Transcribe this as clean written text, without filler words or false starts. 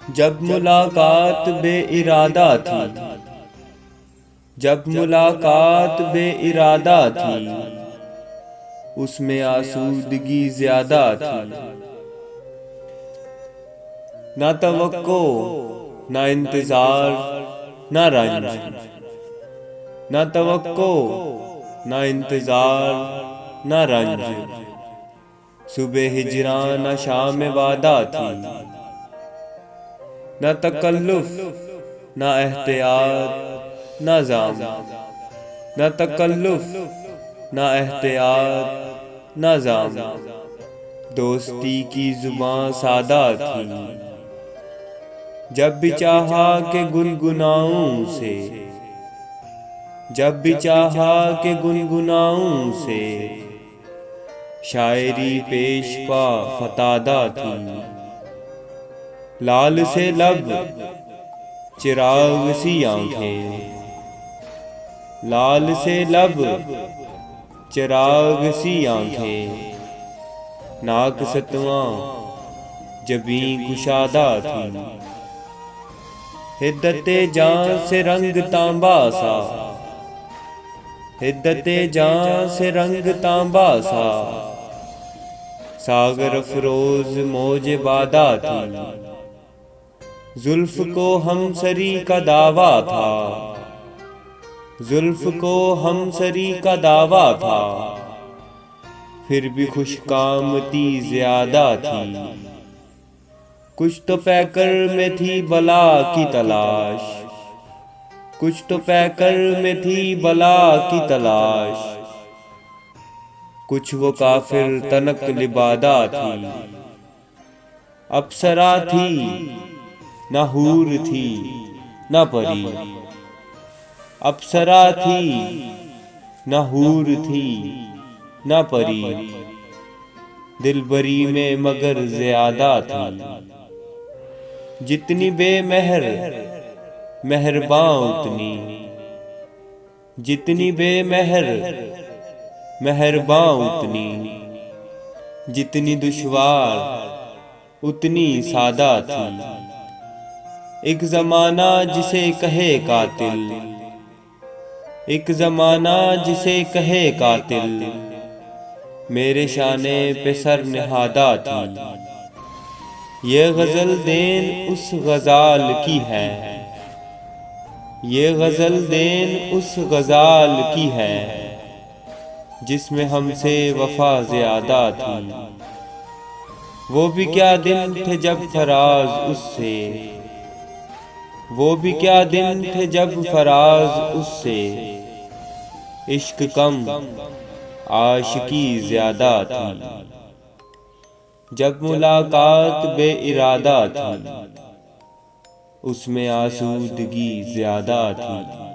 जब मुलाकात बेइरादा थी, जब मुलाकात बेइरादा थी, उसमें आसूदगी ज्यादा थी। ना तवक्को, ना इंतजार, ना रंज। ना तवक्को, ना इंतजार, ना रंज। सुबह हिजरां ना शाम वादा थी। ना तकल्लुफ, ना एहतियात, ना जाम। ना तकल्लुफ, ना एहतियात, ना जाम। दोस्ती की जुबां सादा थी। जब भी चाहा के गुनगुनाऊं से, जब भी चाहा के गुनगुनाऊं से, शायरी पेशवा फतादा थी। लाल से लब, चिराग सी आंखें। लाल से लब, चिराग सी आंखें। नाक सतवां, जबीं कुशादा थी। हिद्दते जान से रंग तांबा सा, हिद्दते जान से रंग तांबा सा। सागर अफरोज मौज बादा थी। जुल्फ को हमसरी का दावा था, जुल्फ को हमसरी का दावा था। फिर भी खुशकामती ज्यादा थी। कुछ तो पैकर में थी बला की तलाश, कुछ तो पैकर में थी बला की तलाश। कुछ वो काफिर तनक लिबादा थी। अप्सरा थी, ना हूर थी, ना परी। अप्सरा थी, ना हूर थी, ना परी। दिलबरी में मगर ज्यादा थी। जितनी बेमहर मेहरबां उतनी, जितनी बेमहर मेहरबां उतनी। जितनी दुश्वार उतनी सादा थी। एक जमाना जिसे कहे कातिल, एक जमाना जिसे कहे कातिल। मेरे शाने पे सर नहादा थी। ये गजल देन उस गजाल की है, ये गजल देन उस गजाल की है, जिसमें हमसे वफा ज्यादा थी। वो भी क्या दिन थे जब फराज उससे, वो भी क्या दिन थे जब फराज उससे। इश्क कम आशिकी ज्यादा थी। जब मुलाकात बेइरादा थी, उसमें आसूदगी ज्यादा थी।